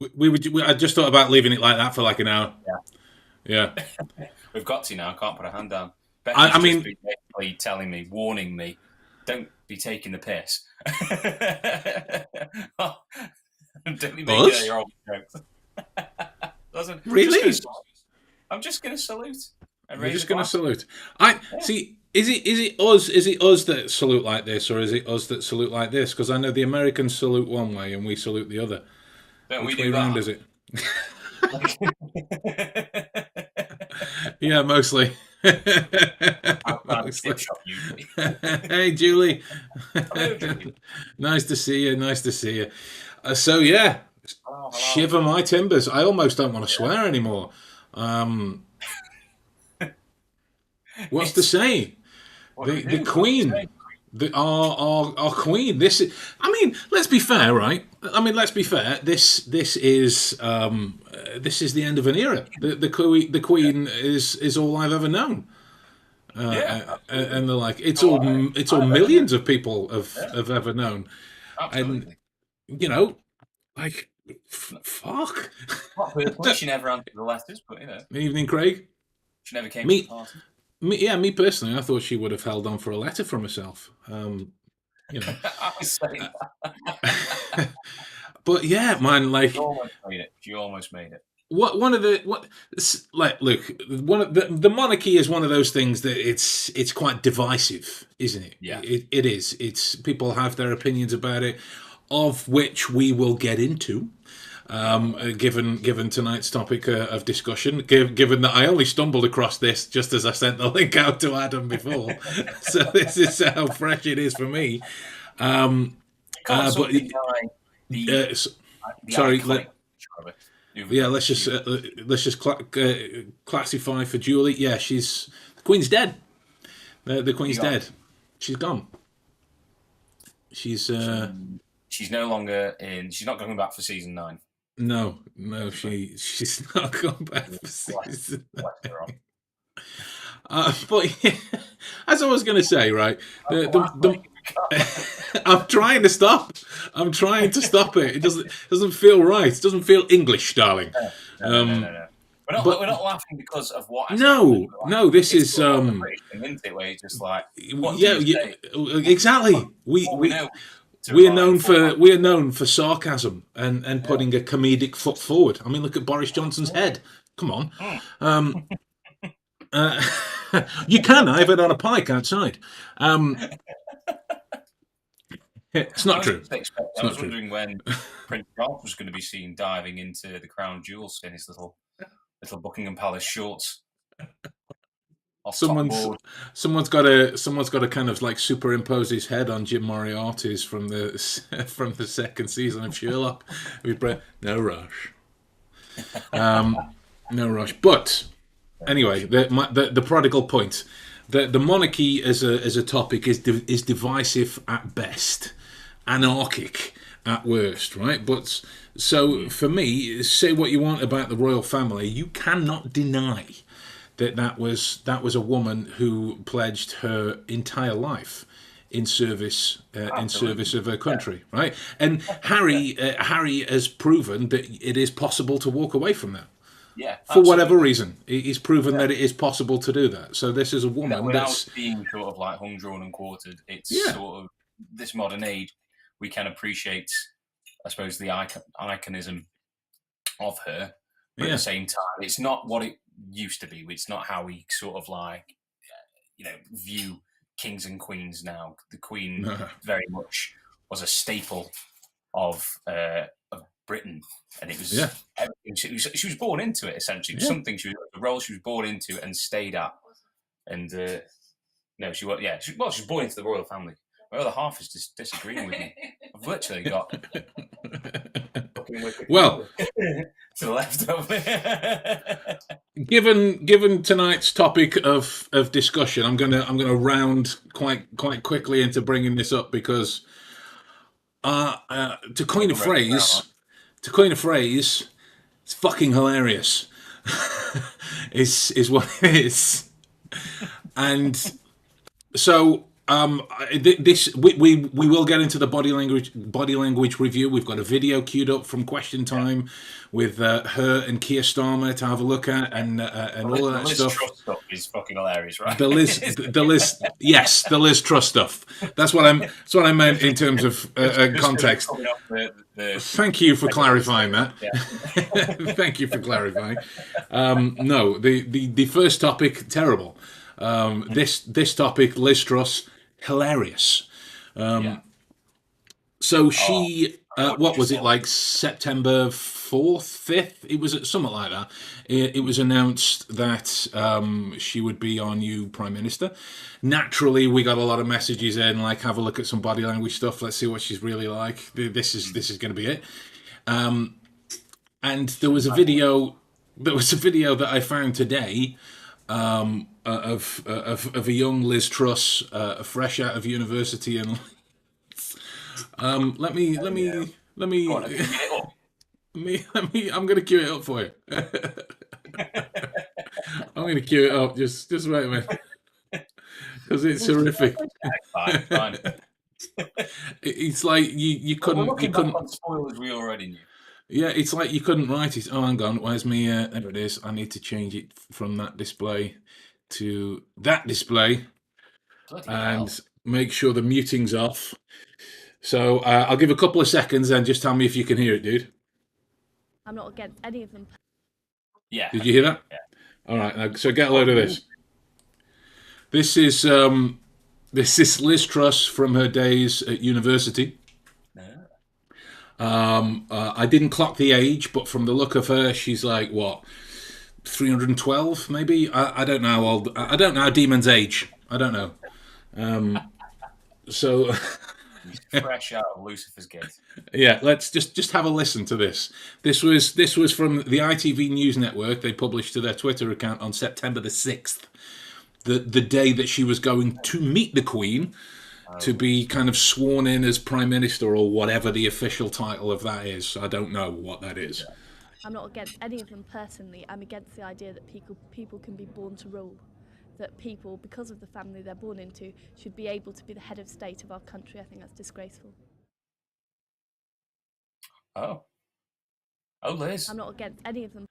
I just thought about leaving it like that for like an hour. Yeah. We've got to now. I can't put a hand down. I Becky's just mean, been basically telling me, warning me, don't be taking the piss. Don't be making any us? wrong jokes. Really? I'm just going to salute and You're raise just a going to glass. salute. I see. Is it us that salute like this, or is it us that salute like this? Because I know the Americans salute one way and we salute the other. Don't we Which way do round that? is it? Yeah, mostly. Outside the Mostly. tip shop usually. Hey, Julie. Hello, Julie. Nice to see you. Nice to see you. So yeah, Hello, hello. shiver my timbers. I almost don't want to swear anymore. Um, what's to It's say? what do we The do? What do we Queen, say? our Queen. This is. I mean, let's be fair, right? I mean, let's be fair. This is the end of an era. The Queen is all I've ever known. Yeah, absolutely. And they're like, it's Oh, all it's all I've ever known. millions of people Yeah, have ever known, and absolutely. you know, like, fuck. Not personally, she never answered the letters, but Evening, Craig. she never came to the Me, party. yeah, me personally, I thought she would have held on for a letter from herself. You know, I was saying but yeah, man, she like, almost made it. She almost made it. one of the like, look, one of the monarchy is one of those things that it's quite divisive, isn't it? Yeah. It is. It's people have their opinions about it, of which we will get into. Given tonight's topic of discussion, given that I only stumbled across this just as I sent the link out to Adam before, so this is how fresh it is for me. Can't But something deny uh, the sorry, iconic nature of it. yeah, let's just classify for Julie. Yeah, the Queen's dead. The Queen's You got dead. She's gone. She's she's no longer in. She's not coming back for season 9. no, she's not gone back for Bless, season. bless her off. But yeah, as I was going to say, right, That's the, the the, last the, break we got. I'm trying to stop. I'm trying to stop it. It doesn't feel right. It doesn't feel English, darling. No. But We're not laughing because of what has happened. no, this It's is sort of the British thing, isn't it? Where it's just like, what do yeah, you say? exactly. All we know to We are reply in known full. for sarcasm and putting a comedic foot forward. I mean, look at Boris Johnson's head. Come on. Uh, you can have it on a pike outside. It's not true. It's I not was true. wondering when Prince Charles was going to be seen diving into the crown jewels in his little Buckingham Palace shorts off top Someone's board. someone's got to kind of like superimpose his head on Jim Moriarty's from the from the second season of Sherlock. No rush, no rush. But anyway, the prodigal point, the monarchy as a topic is divisive at best, anarchic at worst, right? But so for me, say what you want about the royal family, you cannot deny that was a woman who pledged her entire life in service of her country, right? And Harry has proven that it is possible to walk away from that. Yeah, For absolutely. whatever reason, he's proven that it is possible to do that. So this is a woman Without that's being sort of like hung, drawn, and quartered, it's yeah, sort of this modern age. We can appreciate, I suppose, the iconism of her, but at yeah, the same time, it's not what it used to be. It's not how we sort of like, view kings and queens now. The Queen very much was a staple of Britain, and it was yeah, everything. She was born into it essentially. It was yeah. something a role she was born into and stayed at. And no, she was she was born into the royal family. My other half is just disagreeing with me. I've literally got Well, to the left of me. given tonight's topic of discussion, I'm gonna round quite quickly into bringing this up because to coin a phrase, it's fucking hilarious. is what it is, and so This we will get into the body language review. We've got a video queued up from Question Time with her and Keir Starmer to have a look at, and all of that Liz stuff. Truss stuff is fucking hilarious, right? The Liz Truss stuff. That's what I meant in terms of context. Thank you for clarifying that. Yeah. Thank you for clarifying. No, the first topic, terrible. This topic, Liz Truss, hilarious. So she, what was it, like September 4th, 5th? It was something like that. It was announced that she would be our new Prime Minister. Naturally, we got a lot of messages in, like, have a look at some body language stuff. Let's see what she's really like. This is going to be it. And there was a video. That I found today of a young Liz Truss, fresh out of university, and let me. I'm going to cue it up for you. I'm going to cue it up. Just wait a minute, because it's horrific. Fine. It's like you couldn't. Spoilers we already knew. Yeah, it's like you couldn't write it. Oh, hang on, where's me? There it is. I need to change it from that display to that display, and make sure the muting's off. So I'll give a couple of seconds and just tell me if you can hear it, dude. I'm not against any of them. Yeah. Did you hear that? Yeah. All right. Now, so get a load of this. This is Liz Truss from her days at university. I didn't clock the age, but from the look of her, she's like, what, 312 maybe? I don't know how old. I don't know how Demon's age. I don't know. So fresh out of Lucifer's Gate. Yeah, let's just have a listen to this. This was from the ITV News Network. They published to their Twitter account on September the 6th, the day that she was going to meet the Queen, to be kind of sworn in as Prime Minister, or whatever the official title of that is. I don't know what that is. I'm not against any of them personally. I'm against the idea that people can be born to rule. That people, because of the family they're born into, should be able to be the head of state of our country. I think that's disgraceful. Oh, Liz. I'm not against any of them.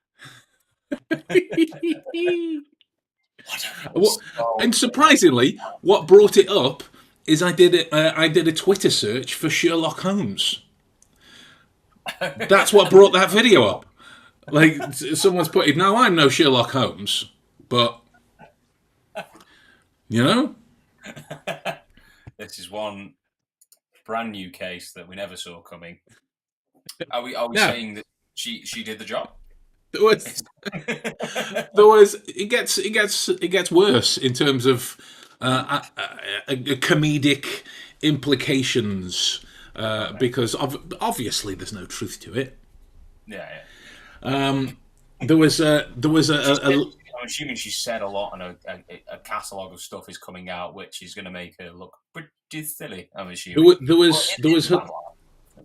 And surprisingly, what brought it up is I did a Twitter search for Sherlock Holmes. That's what brought that video up. Like, someone's put it. Now, I'm no Sherlock Holmes, but you know, this is one brand new case that we never saw coming. Are we saying that she did the job? There was. It gets worse in terms of comedic implications, because obviously there's no truth to it. Yeah. There was a I'm assuming she said a lot, and a catalogue of stuff is coming out, which is going to make her look pretty silly. I'm assuming there was her.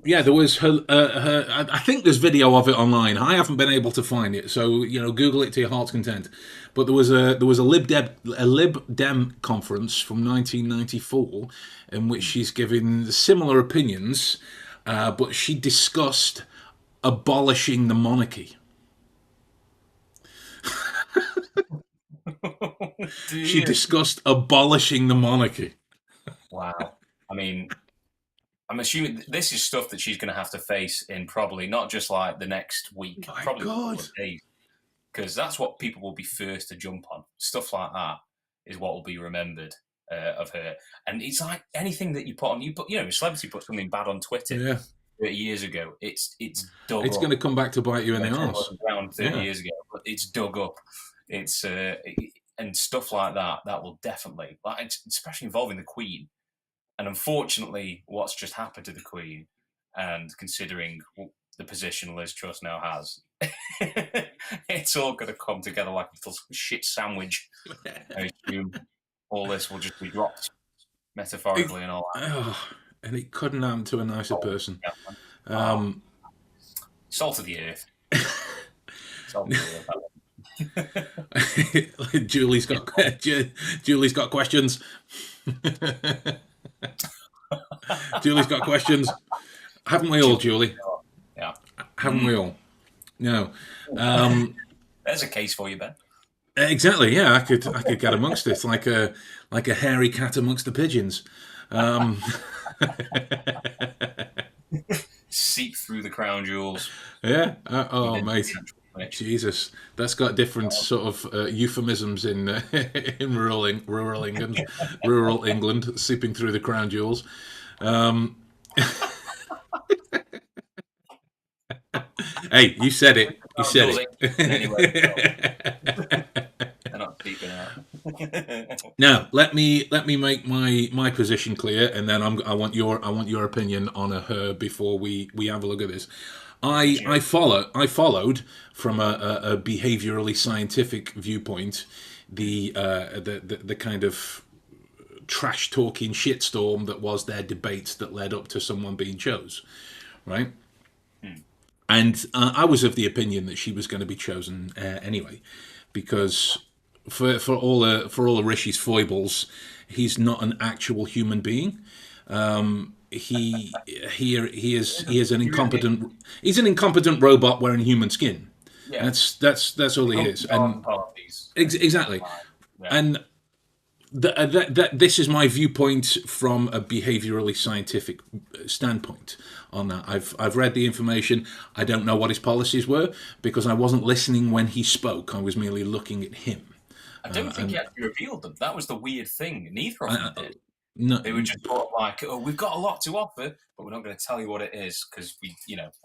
Yeah, there was her. I think there's video of it online. I haven't been able to find it, so Google it to your heart's content. But there was a Lib Dem conference from 1994 in which she's giving similar opinions, but she discussed abolishing the monarchy. She discussed abolishing the monarchy. Wow. I mean, I'm assuming this is stuff that she's going to have to face in probably not just like the next week, probably a couple of days, because that's what people will be first to jump on. Stuff like that is what will be remembered of her. And it's like anything that you put on, a celebrity put something bad on Twitter 30 years ago. It's dug up. It's going to come back to bite you in the arse. Around 30 years ago, but it's dug up. It's and stuff like that will definitely, like, especially involving the Queen. And unfortunately, what's just happened to the Queen, and considering the position Liz Truss now has, it's all going to come together like a little shit sandwich. I assume all this will just be dropped, metaphorically and all that. Oh, and it couldn't happen to a nicer person. Salt of the earth. Salt of the earth. Julie's got Julie's got questions. Julie's got questions. Haven't we all, Julie? Yeah. Haven't we all? No. There's a case for you, Ben. Exactly. Yeah, I could get amongst it like a hairy cat amongst the pigeons. Seep through the crown jewels. Yeah. Oh, mate. Jesus, that's got different sort of euphemisms in in rural England, rural England, seeping through the crown jewels. Hey, you said it. You said it. They're not peeping out. Now, let me make my position clear, and then I want your opinion on her before we have a look at this. I followed from a behaviorally scientific viewpoint the kind of trash talking shitstorm that was their debates that led up to someone being chose, right? And I was of the opinion that she was going to be chosen anyway, because for all of Rishi's foibles, he's not an actual human being. He is an incompetent. He's an incompetent robot wearing human skin. Yeah. That's all he is. And exactly. Yeah. And this is my viewpoint from a behaviorally scientific standpoint on that. I've read the information. I don't know what his policies were because I wasn't listening when he spoke. I was merely looking at him. I don't think he actually revealed them. That was the weird thing. Neither of them did. No, they were just sort of like, "Oh, we've got a lot to offer, but we're not going to tell you what it is because we,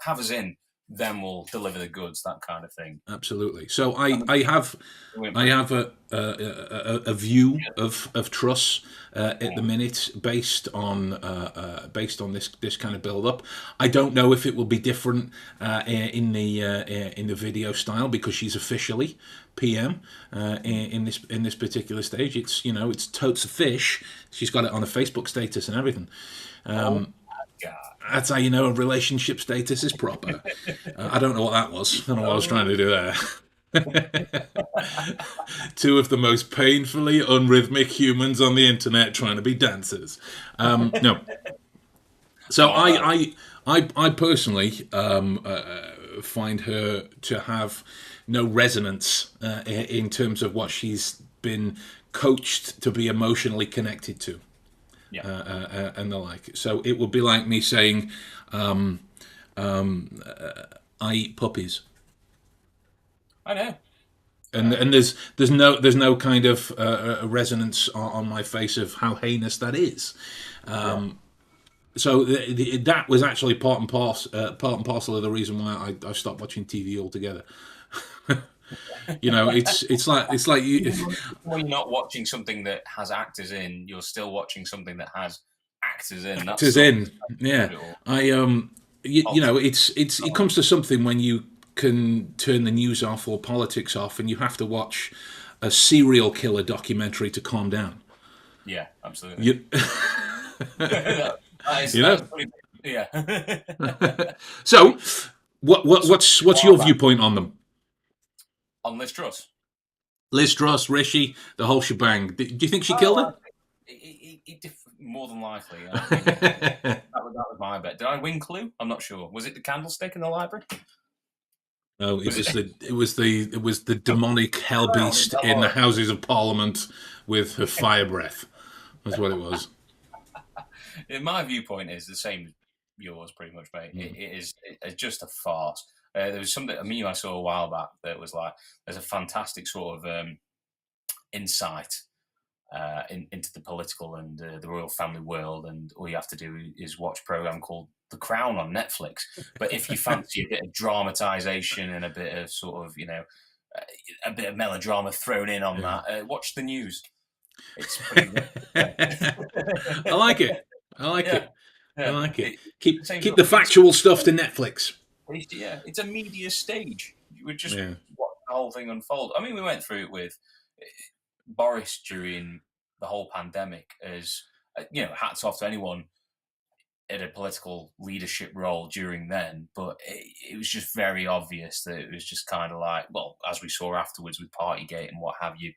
have us in, then we'll deliver the goods." That kind of thing. Absolutely. So I have a view of Truss at the minute based on this kind of build up. I don't know if it will be different in the video style because she's officially PM in this particular stage. It's totes a fish. She's got it on a Facebook status and everything. That's how you know a relationship status is proper. I don't know what that was. I don't know what I was trying to do there. Two of the most painfully unrhythmic humans on the internet trying to be dancers. No. So I personally find her to have no resonance in terms of what she's been coached to be emotionally connected to. Yeah. And the like. So it would be like me saying, I eat puppies. I know. And there's no kind of resonance on my face of how heinous that is. So that was actually part and parcel of the reason why I stopped watching TV altogether. It's like you. When you're not watching something that has actors in, you're still watching something that has actors in. Actors in, yeah. It comes to something when you can turn the news off or politics off, and you have to watch a serial killer documentary to calm down. Yeah, absolutely. Yeah. So, what's your viewpoint on them? On Lizz Truss? Lizz Truss, Rishi, the whole shebang. Do you think she killed her? More than likely. That was my bet. Did I win Clue? I'm not sure. Was it the candlestick in the library? No, it was the demonic hell beast in the Houses of Parliament with her fire breath. That's what it was. My viewpoint is the same as yours, pretty much, mate. It's just a farce. There was something, a meme I saw a while back that was like, there's a fantastic sort of insight into the political and the royal family world, and all you have to do is watch a program called The Crown on Netflix. But if you fancy a bit of dramatization and a bit of sort of, a bit of melodrama thrown in on that, watch the news. It's pretty good. I like it. I like it. Keep the factual stuff to Netflix. Yeah, it's a media stage. You would just watch the whole thing unfold. I mean, we went through it with Boris during the whole pandemic. As hats off to anyone in a political leadership role during then, but it was just very obvious that it was just kind of like, well, as we saw afterwards with Partygate and what have you,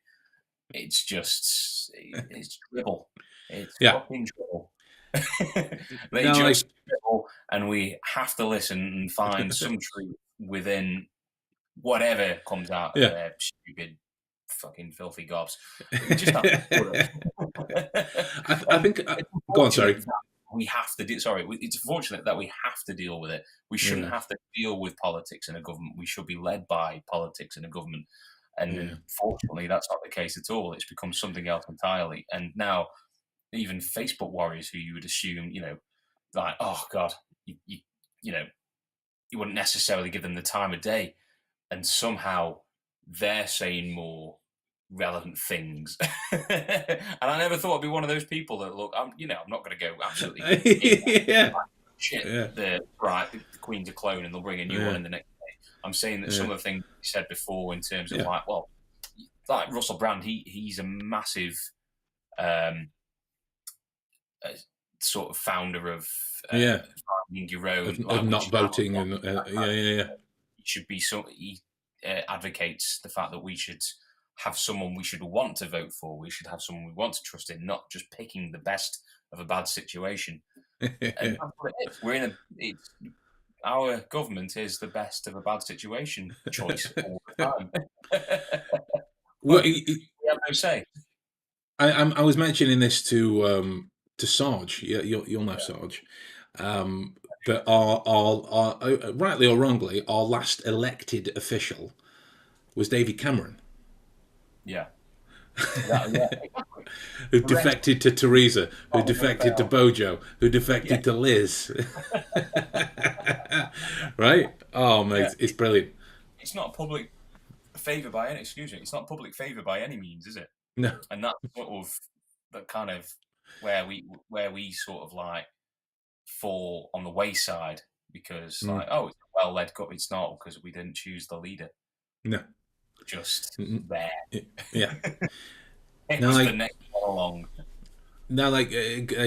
it's dribble. It's fucking dribble. They just dribble, and we have to listen and find some truth within whatever comes out of their stupid, fucking filthy gobs. We just have to I think. Go on, sorry. We have to do. Sorry, it's fortunate that we have to deal with it. We shouldn't have to deal with politics in a government. We should be led by politics in a government. And fortunately, that's not the case at all. It's become something else entirely. And now, even Facebook warriors, who you would assume, like, oh God, you wouldn't necessarily give them the time of day, and somehow they're saying more relevant things. And I never thought I'd be one of those people that look, I'm not going to go absolutely shit. The Queen's a clone and they'll bring a new one in the next day. I'm saying that some of the things you said before in terms of like Russell Brand, he's a massive sort of founder of finding your own, of not voting, and he should be he advocates the fact that we should have someone we should want to vote for. We should have someone we want to trust in, not just picking the best of a bad situation. And that's what it is. We're in our government is the best of a bad situation choice all the time. Well, we have no say. I was mentioning this to Sarge. You'll know Sarge. That our rightly or wrongly, our last elected official was David Cameron. Yeah. Who defected to Theresa, who defected to Bojo, who defected to Liz. Right? Oh, mate, it's brilliant. It's not public favour by any. Excuse me. It's not public favour by any means, is it? No. And that's sort of the kind of where we sort of like fall on the wayside because like, oh, it's a well-led gut. It's not because we didn't choose the leader. No. Just there. Yeah. It was the next one along. Now, like,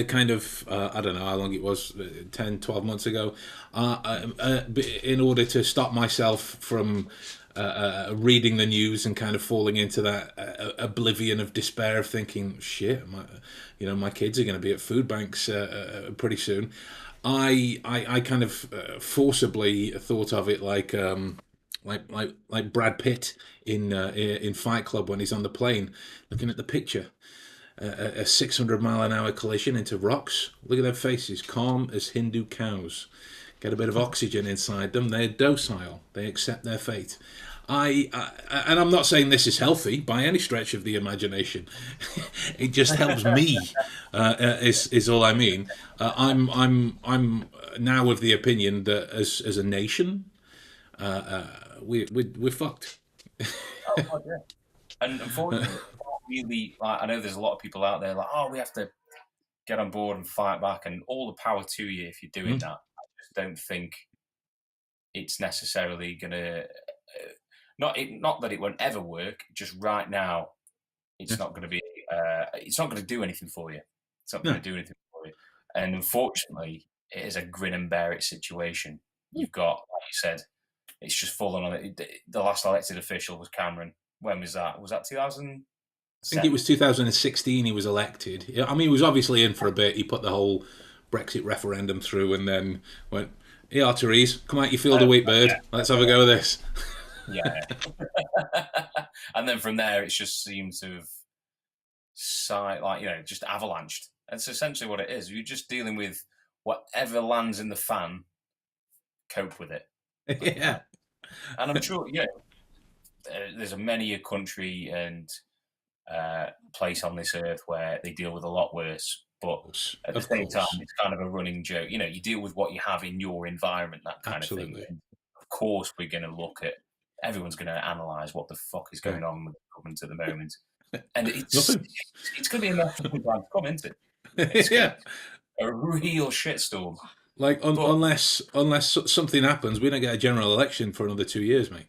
kind of, I don't know how long it was, 10, 12 months ago, in order to stop myself from reading the news and kind of falling into that oblivion of despair of thinking, shit, my kids are going to be at food banks pretty soon. I kind of forcibly thought of it like Brad Pitt in Fight Club when he's on the plane looking at the picture. A 600-mile-an-hour collision into rocks. Look at their faces, calm as Hindu cows. Get a bit of oxygen inside them. They're docile. They accept their fate. And I'm not saying this is healthy by any stretch of the imagination. It just helps me. Is all I mean. I'm now of the opinion that as a nation, we're fucked. Oh, yeah. And unfortunately, really, I know there's a lot of people out there like, oh, we have to get on board and fight back, and all the power to you if you're doing that. I just don't think it's necessarily gonna. Not that it won't ever work. Just right now, it's not going to be. It's not going to do anything for you. It's not going to do anything for you. And unfortunately, it is a grin and bear it situation. You've got, like you said, it's just fallen on it. The last elected official was Cameron. When was that? Was that 2000? I think it was 2016 he was elected. I mean, he was obviously in for a bit. He put the whole Brexit referendum through and then went, "Yeah, Therese, come out your field of wheat, bird. Let's have a go of this." Yeah. And then from there, it's just seemed to have just avalanched. That's essentially what it is. You're just dealing with whatever lands in the fan, cope with it. Yeah. And I'm sure, there's many a country and place on this earth where they deal with a lot worse. But at the same time, it's kind of a running joke. You deal with what you have in your environment, that kind of thing. And of course, we're going to look at, everyone's going to analyse what the fuck is going on with the government at the moment. And it's going to be a mess time to come, isn't it? It's a real shitstorm. Like, unless something happens, we don't get a general election for another 2 years, mate.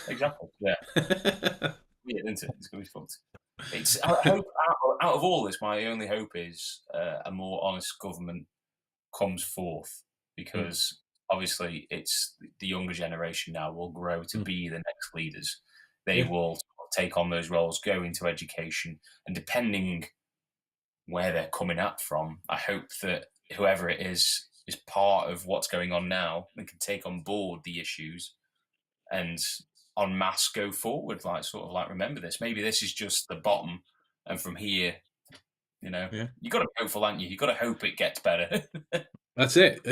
Exactly, yeah. Yeah, isn't it? It's going to be fucked. I hope, out of all this, my only hope is a more honest government comes forth, because obviously it's the younger generation now will grow to be the next leaders. They will take on those roles, go into education, and depending where they're coming at from, I hope that whoever it is part of what's going on now and can take on board the issues and en masse go forward, like remember this. Maybe this is just the bottom, and from here, you got to be hopeful, haven't you? You got to hope it gets better. That's it.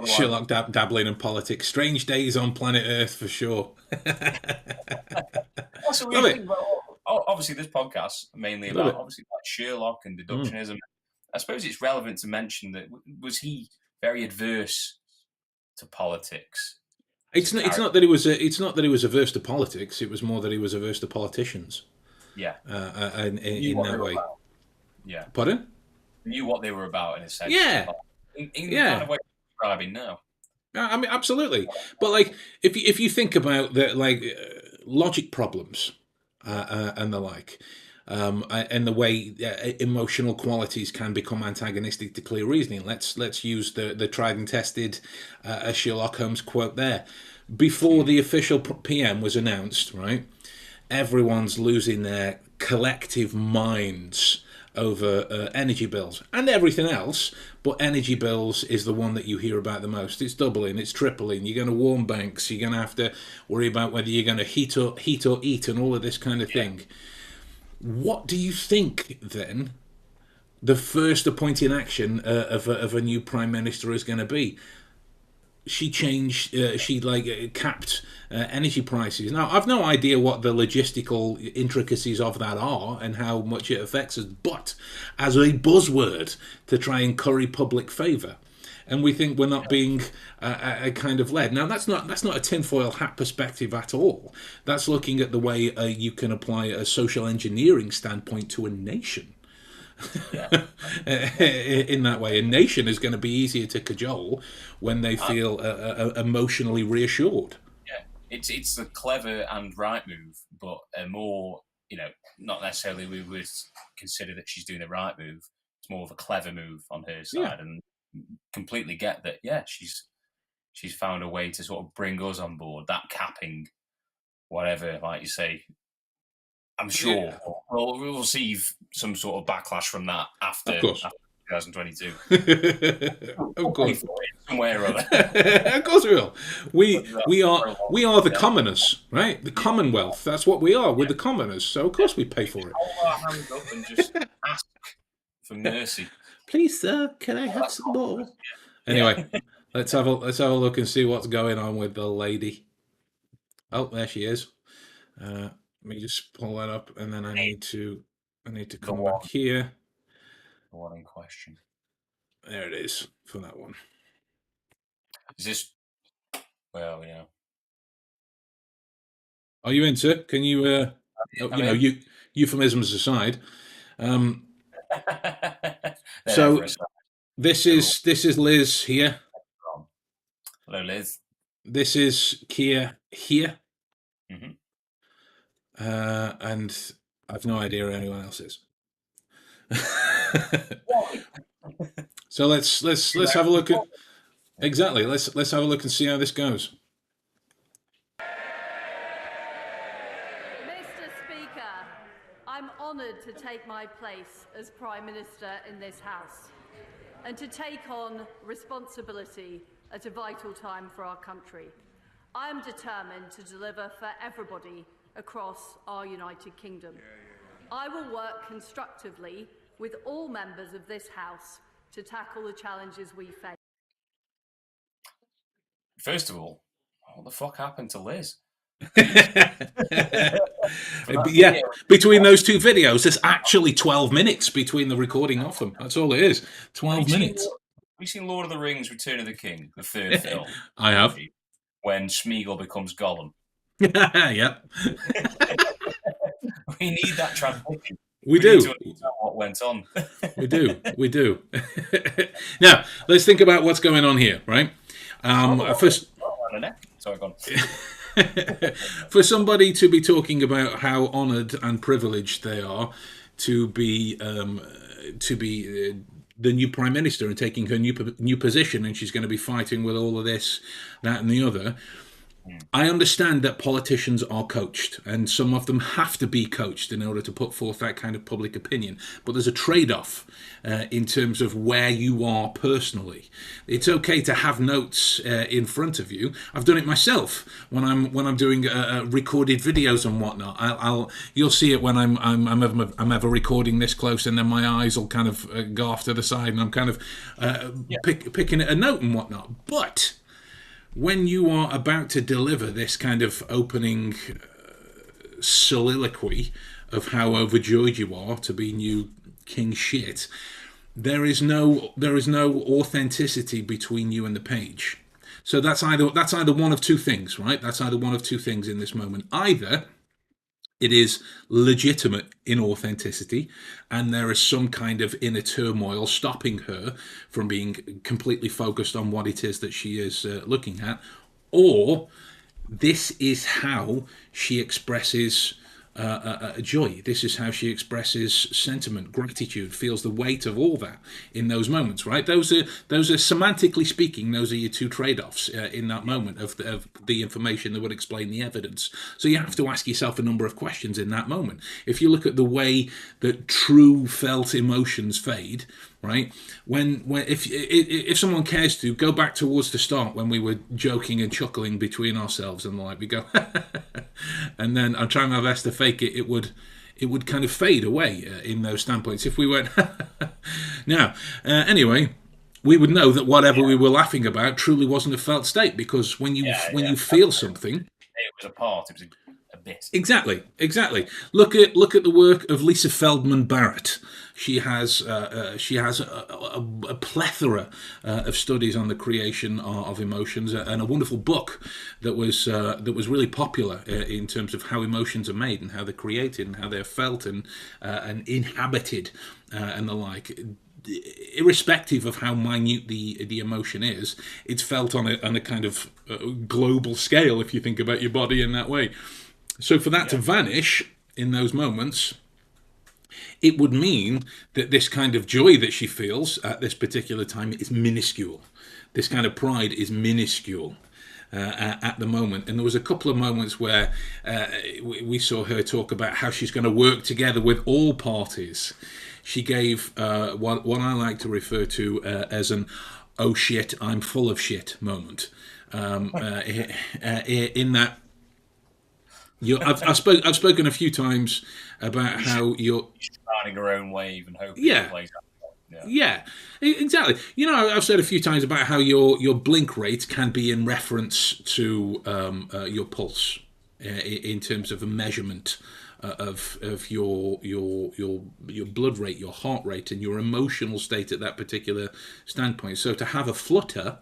Sherlock dabbling in politics. Strange days on planet Earth for sure. That's a weird thing. Obviously, this podcast mainly about obviously like Sherlock and deductionism. I suppose it's relevant to mention that was he very adverse to politics? It's not that he was averse to politics. It was more that he was averse to politicians. Yeah, in that way. Yeah. Pardon? Knew what they were about in a sense. Yeah. In the kind of way you're describing now. I mean, absolutely. But like, if you think about the logic problems and the like, and the way emotional qualities can become antagonistic to clear reasoning. Let's use the tried and tested Sherlock Holmes quote there. Before the official PM was announced, right? Everyone's losing their collective minds over energy bills and everything else, but energy bills is the one that you hear about the most. It's doubling, it's tripling. You're going to warm banks. You're going to have to worry about whether you're going to heat or eat and all of this kind of thing. What do you think then the first appointing action of a new prime minister is going to be? She capped energy prices. Now, I've no idea what the logistical intricacies of that are and how much it affects us, but as a buzzword to try and curry public favour. And we think we're not being kind of led. Now, that's not a tinfoil hat perspective at all. That's looking at the way you can apply a social engineering standpoint to a nation. Yeah. In that way, a nation is going to be easier to cajole when they feel emotionally reassured. Yeah, it's a clever and right move, but a more, not necessarily we would consider that she's doing the right move. It's more of a clever move on her side, and completely get that. Yeah, she's found a way to sort of bring us on board. That capping, whatever, like you say. I'm sure we'll receive some sort of backlash from that after 2022. Of course, somewhere or other. Of course we will. We are the commoners, right? The Commonwealth. That's what we are. We're the commoners. So of course we pay for it. Hold our hands up and just ask for mercy. Please, sir, can I have some more? Anyway, let's have a look and see what's going on with the lady. Oh, there she is. Let me just pull that up, and then I need to come back here. The one in question. There it is for that one. Is this? Well, Are you into it? Can you? Euphemisms aside. So this is Liz here. Hello, Liz. This is Keir here. Mm-hmm. And I've no idea who anyone else is. So let's have a look at exactly. Let's have a look and see how this goes. Mr. Speaker, I'm honoured to take my place as Prime Minister in this House and to take on responsibility at a vital time for our country. I am determined to deliver for everybody across our United Kingdom. I will work constructively with all members of this House to tackle the challenges we face. First of all, what the fuck happened to Liz? Yeah, between those two videos, there's actually 12 minutes between the recording of them. That's all it is. 12 minutes. Have you seen Lord of the Rings, Return of the King, the third film? I have. When Smeagol becomes Gollum. Yep. We need that transition. We do. Need to understand what went on. We do. Now, let's think about what's going on here, right? First, sorry, go on. For somebody to be talking about how honoured and privileged they are to be the new prime minister and taking her new position, and she's going to be fighting with all of this, that, and the other. I understand that politicians are coached, and some of them have to be coached in order to put forth that kind of public opinion. But there's a trade-off in terms of where you are personally. It's okay to have notes in front of you. I've done it myself when I'm doing recorded videos and whatnot. You'll see it when I'm ever recording this close, and then my eyes will kind of go off to the side, and I'm kind of picking a note and whatnot. But when you are about to deliver this kind of opening soliloquy of how overjoyed you are to be new king shit, there is no authenticity between you and the page. So that's either one of two things, right? That's either one of two things in this moment. Either it is legitimate inauthenticity, and there is some kind of inner turmoil stopping her from being completely focused on what it is that she is looking at, or this is how she expresses joy. This is how she expresses sentiment, gratitude, feels the weight of all that in those moments, right? Those are semantically speaking, those are your two trade-offs in that moment of the information that would explain the evidence. So you have to ask yourself a number of questions in that moment. If you look at the way that true felt emotions fade, right? If someone cares to go back towards the start when we were joking and chuckling between ourselves and we go, and then I'm trying my best to fake it. It would kind of fade away in those standpoints if we weren't. Now, anyway, we would know that whatever we were laughing about truly wasn't a felt state, because when you feel something, it was a part. It was a bit. Exactly. Look at the work of Lisa Feldman Barrett. She has a plethora of studies on the creation of emotions, and a wonderful book that was really popular in terms of how emotions are made and how they're created and how they're felt and inhabited and the like. Irrespective of how minute the emotion is, it's felt on a kind of global scale if you think about your body in that way. So for that to vanish in those moments, it would mean that this kind of joy that she feels at this particular time is minuscule. This kind of pride is minuscule at the moment. And there was a couple of moments where we saw her talk about how she's going to work together with all parties. She gave what I like to refer to as an "oh shit, I'm full of shit" moment. In that, I've spoken a few times about how you're riding her own wave and hoping it plays out. Yeah, exactly. I've said a few times about how your blink rate can be in reference to your pulse in terms of a measurement of your blood rate, your heart rate, and your emotional state at that particular standpoint. So to have a flutter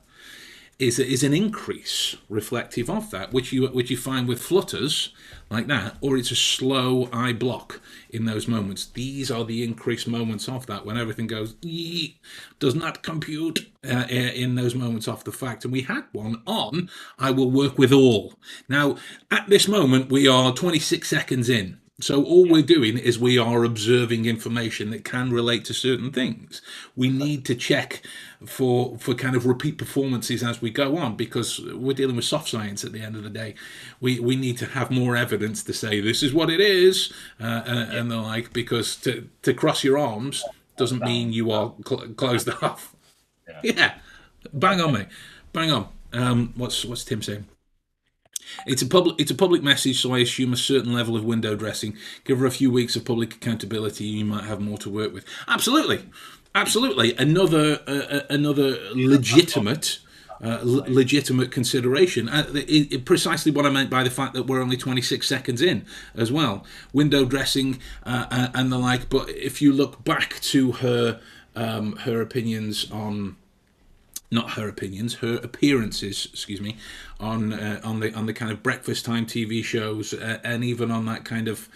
is an increase reflective of that, which you find with flutters like that, or it's a slow eye block in those moments. These are the increased moments of that, when everything goes, does not compute in those moments off the fact. And we had one on, I will work with all. Now, at this moment, we are 26 seconds in. So all we're doing is we are observing information that can relate to certain things. We need to check for kind of repeat performances as we go on, because we're dealing with soft science at the end of the day. We need to have more evidence to say this is what it is and the like, because to cross your arms doesn't mean you are closed off. Yeah. Bang on, mate. Bang on. What's Tim saying? It's a public message, so I assume a certain level of window dressing. Give her a few weeks of public accountability, you might have more to work with. Absolutely. Another legitimate consideration. Precisely what I meant by the fact that we're only 26 seconds in as well. Window dressing and the like. But if you look back to her opinions on. Not her opinions, her appearances, on the kind of breakfast time TV shows, and even on that kind of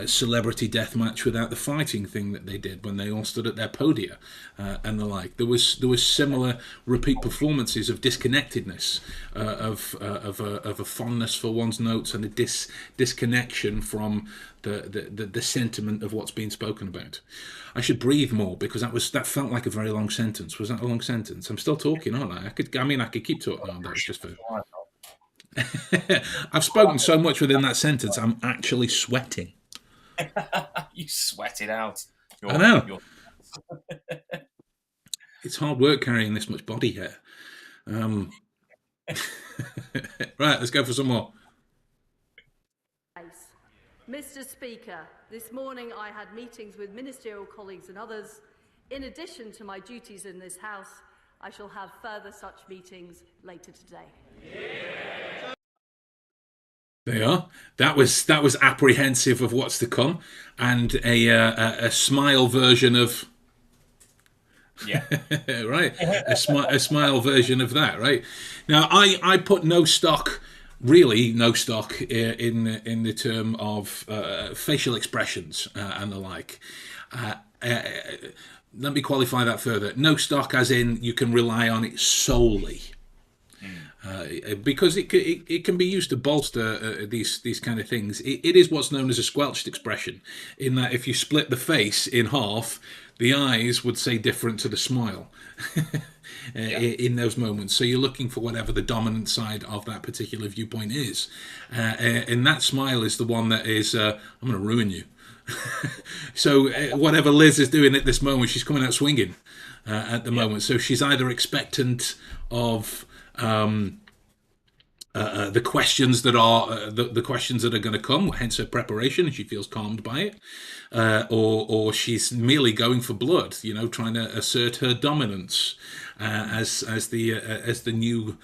celebrity death match without the fighting thing that they did when they all stood at their podia and the like. There was similar repeat performances of disconnectedness, of a fondness for one's notes and a disconnection from the sentiment of what's being spoken about. I should breathe more because that felt like a very long sentence. Was that a long sentence? I'm still talking, aren't I? I could keep talking on that. It's just for. I've spoken so much within that sentence. I'm actually sweating. You sweat it out. I know. It's hard work carrying this much body hair. Right, let's go for some more. Mr. Speaker, this morning I had meetings with ministerial colleagues and others. In addition to my duties in this House, I shall have further such meetings later today. There you are. That was apprehensive of what's to come, and a smile version of. Yeah. Right. A smile version of that. Right. Now, I put no stock in the term of facial expressions and the like. Let me qualify that further. No stock as in you can rely on it solely. Because it can be used to bolster these kind of things. It is what's known as a squelched expression, in that if you split the face in half, the eyes would say different to the smile in those moments. So you're looking for whatever the dominant side of that particular viewpoint is. And that smile is the one that is, I'm going to ruin you. So whatever Liz is doing at this moment, she's coming out swinging at the moment. So she's either expectant of the questions that are the questions that are going to come, hence her preparation, and she feels calmed by it, or she's merely going for blood, trying to assert her dominance as the new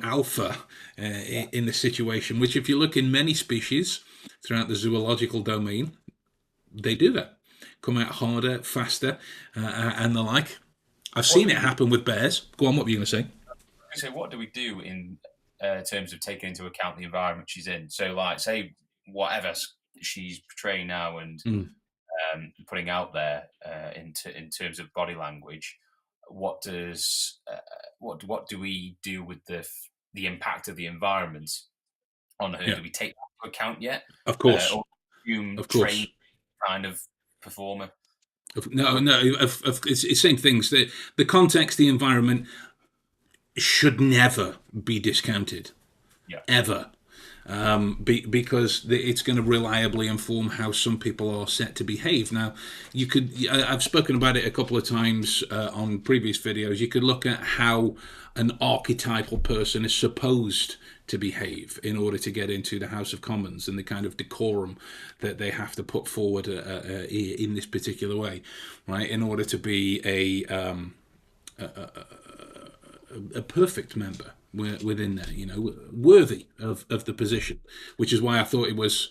alpha in the situation. Which, if you look in many species throughout the zoological domain, they do that, come out harder, faster, and the like. I've seen it happen with bears. Go on, what were you going to say? So what do we do in terms of taking into account the environment she's in? So, like, say whatever she's portraying now and putting out there in terms of body language, what do we do with the impact of the environment on her? Yeah. Do we take that into account yet? Of course, or of course. train kind of performer? No. It's the same things. The context, the environment should never be discounted, ever, because it's going to reliably inform how some people are set to behave. Now, I've spoken about it a couple of times on previous videos. You could look at how an archetypal person is supposed to behave in order to get into the House of Commons, and the kind of decorum that they have to put forward in this particular way, right? In order to be a perfect member within there, worthy of the position, which is why I thought it was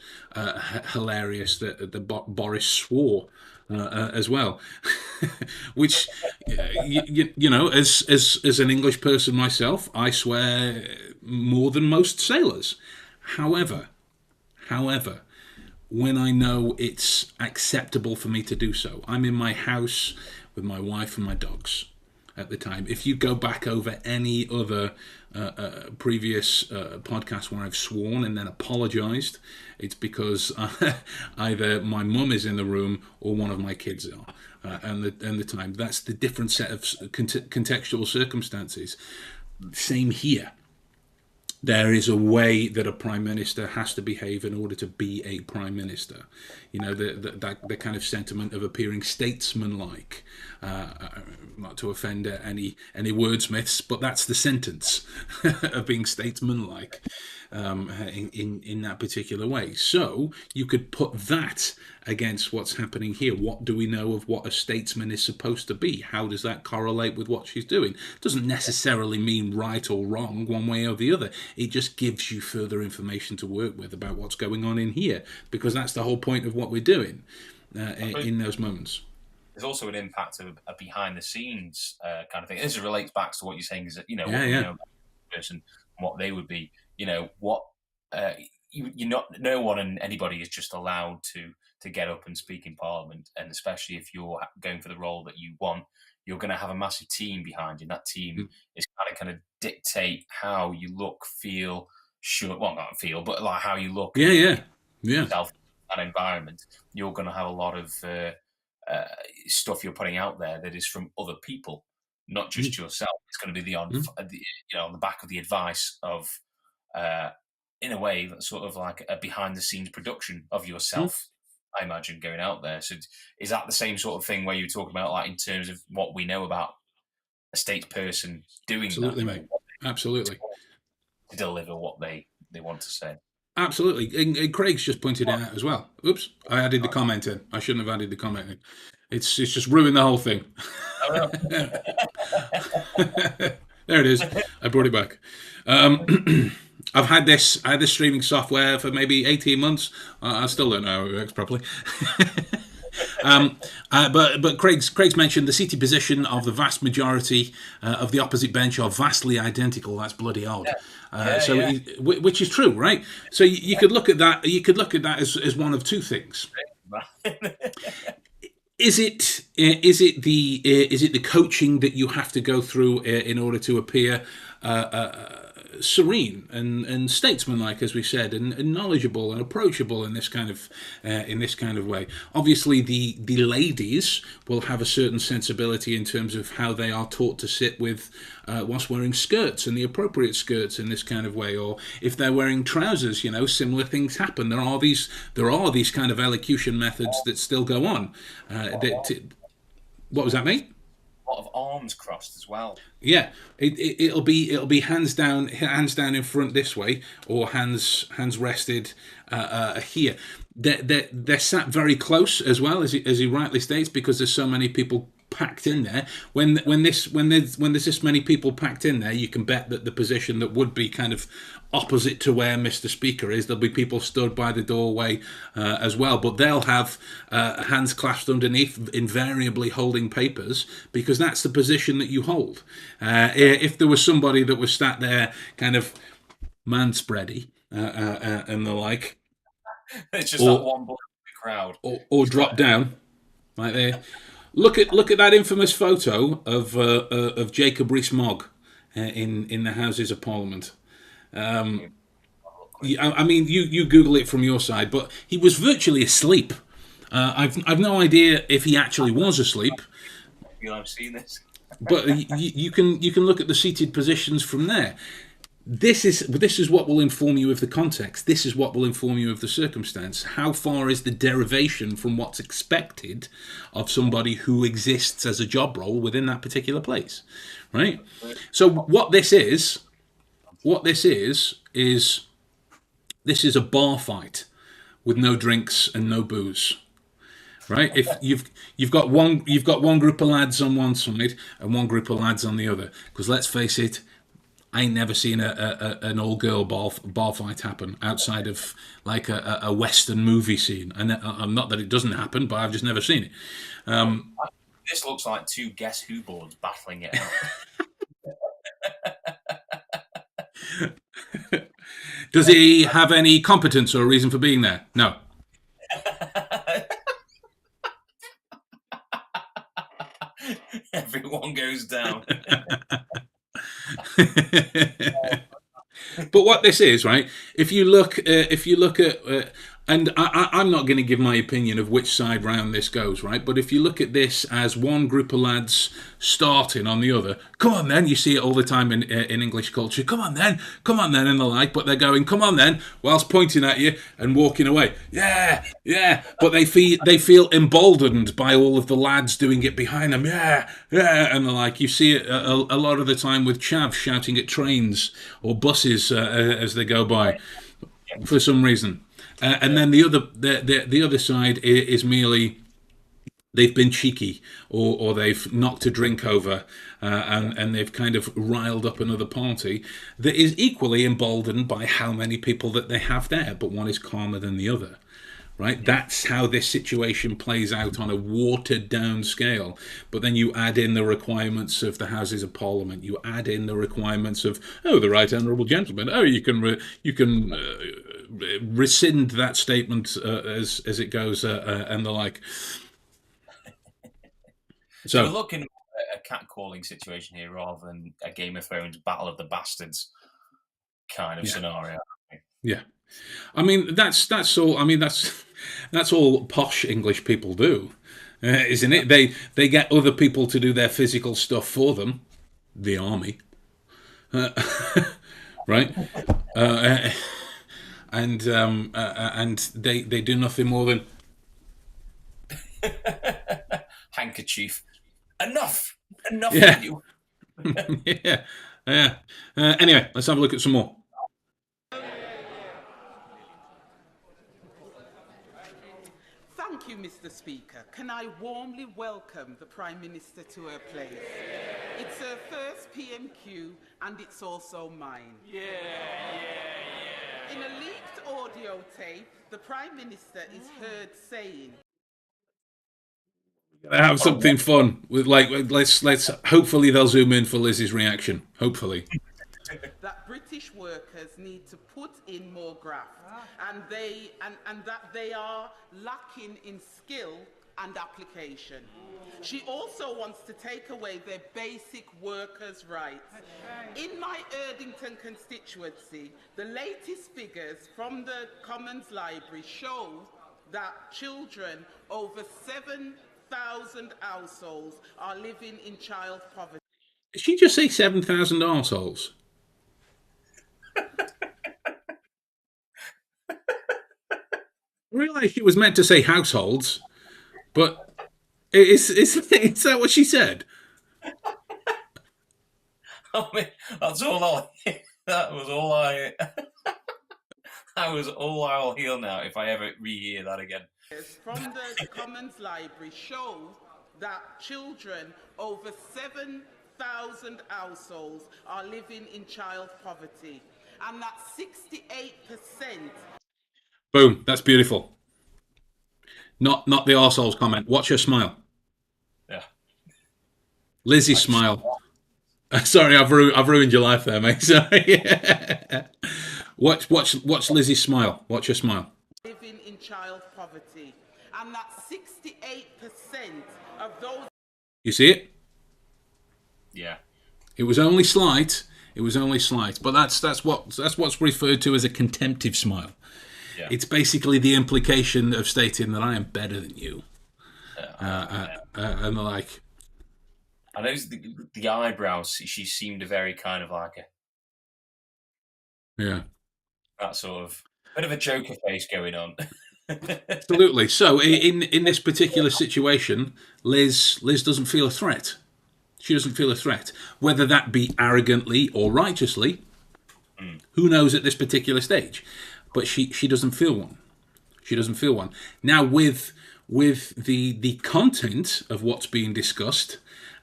hilarious that Boris swore as well, which as an English person myself, I swear more than most sailors. However, when I know it's acceptable for me to do so, I'm in my house with my wife and my dogs at the time. If you go back over any other previous podcast where I've sworn and then apologized, it's because either my mum is in the room or one of my kids are, and the time. That's the different set of contextual circumstances. Same here. There is a way that a prime minister has to behave in order to be a prime minister. The kind of sentiment of appearing statesmanlike. Not to offend any wordsmiths, but that's the sentence of being statesmanlike in that particular way. So you could put that against what's happening here. What do we know of what a statesman is supposed to be? How does that correlate with what she's doing? It doesn't necessarily mean right or wrong one way or the other. It just gives you further information to work with about what's going on in here, because that's the whole point of what we're doing in those moments. There's also an impact of a behind the scenes kind of thing. This relates back to what you're saying is that, what person, what they would be, what you're not, no one and anybody is just allowed to get up and speak in Parliament, and especially if you're going for the role that you want, you're going to have a massive team behind you. And that team is kind of dictate how you look, feel, not feel, but like how you look. Yourself in that environment. You're going to have a lot of stuff you're putting out there that is from other people, not just yourself. It's going to be on the back of the advice of, in a way, that's sort of like a behind-the-scenes production of yourself. I imagine going out there. So is that the same sort of thing where you talk about, like, in terms of what we know about a statesperson doing? Absolutely, mate. Absolutely. To deliver what they want to say. Absolutely. And Craig's just pointed it out as well. Oops, I added the comment in. I shouldn't have added the comment in. It's just ruined the whole thing. There it is. I brought it back. I had this streaming software for maybe 18 months. I still don't know how it works properly. But Craig's mentioned the seated position of the vast majority of the opposite bench are vastly identical. That's bloody odd. Which is true, right? So you could look at that. You could look at that as one of two things. Is it the coaching that you have to go through in order to appear serene and statesmanlike, as we said, and knowledgeable and approachable in this kind of way? Obviously, the ladies will have a certain sensibility in terms of how they are taught to sit with whilst wearing skirts, and the appropriate skirts in this kind of way, or if they're wearing trousers, similar things happen. There are these kind of elocution methods that still go on. What was that, mate? A lot of arms crossed as well. Yeah, it'll be hands down in front this way, or hands rested here. They're sat very close as well, as he rightly states, because there's so many people packed in there. When there's this many people packed in there, you can bet that the position that would be kind of opposite to where Mr. Speaker is, there'll be people stood by the doorway as well, but they'll have hands clasped underneath, invariably holding papers, because that's the position that you hold. If there was somebody that was sat there kind of manspready and the like, it's just that one bloke in the crowd, or drop down right there. Look at that infamous photo of Jacob Rees-Mogg in the Houses of Parliament. I mean, you Google it from your side, but he was virtually asleep. I've no idea if he actually was asleep. I've seen this, but you can look at the seated positions from there. This is what will inform you of the context. This is what will inform you of the circumstance. How far is the derivation from what's expected of somebody who exists as a job role within that particular place, right? So what this is a bar fight with no drinks and no booze, right? If you've got one group of lads on one side and one group of lads on the other, because let's face it, I ain't never seen an all-girl bar fight happen outside of like a Western movie scene. And not that it doesn't happen, but I've just never seen it. This looks like two Guess Who boards battling it out. Does he have any competence or reason for being there? No. Everyone goes down. But what this is, right? If you look at, and I'm not going to give my opinion of which side round this goes, right? But if you look at this as one group of lads starting on the other, come on then, you see it all the time in English culture, come on then, and the like, but they're going, come on then, whilst pointing at you and walking away, yeah, but they feel emboldened by all of the lads doing it behind them, yeah, and the like. You see it a lot of the time with chavs shouting at trains or buses as they go by, for some reason. And then the other side is merely they've been cheeky or they've knocked a drink over and they've kind of riled up another party that is equally emboldened by how many people that they have there, but one is calmer than the other. Right? That's how this situation plays out on a watered-down scale. But then you add in the requirements of the Houses of Parliament. You add in the requirements of, the Right Honourable Gentleman. You can rescind that statement as it goes and the like. So we're looking at a catcalling situation here rather than a Game of Thrones Battle of the Bastards kind of scenario. Yeah, I mean that's all. I mean that's all posh English people do, isn't it? They get other people to do their physical stuff for them, the army, right? And they do nothing more than handkerchief. Enough Yeah. of you. yeah. Anyway, let's have a look at some more. Thank you, Mr. Speaker. Can I warmly welcome the Prime Minister to her place? It's her first PMQ and it's also mine. In a leaked audio tape, the Prime Minister is heard saying, Have something fun with let's hopefully they'll zoom in for Lizz's reaction. Hopefully. that British workers need to put in more graft and that they are lacking in skill and application. She also wants to take away their basic workers' rights. In my Erdington constituency, the latest figures from the Commons Library show that children over 7,000 households are living in child poverty. Did she just say 7,000 arseholes? I realised she was meant to say households, but is that what she said? I mean, that's all that was all I that was all I'll hear now if I ever rehear that again. From the Commons Library show that children over 7,000 households are living in child poverty, and that 68%. Boom, that's beautiful. Not the arseholes comment. Watch her smile. Yeah. Lizzie's smile. Sorry, I've ruined your life there, mate. Sorry. Watch Lizzie's smile. Watch her smile. Living in child poverty, and that 68% of those. You see it? Yeah. It was only slight. But that's what's referred to as a contemptive smile. Yeah. It's basically the implication of stating that I am better than you, and the like. I noticed the eyebrows. She seemed a very kind of like that sort of bit of a Joker face going on. Absolutely. So in this particular situation, Liz doesn't feel a threat. She doesn't feel a threat, whether that be arrogantly or righteously. Who knows at this particular stage? But she doesn't feel one. She doesn't feel one. Now with the content of what's being discussed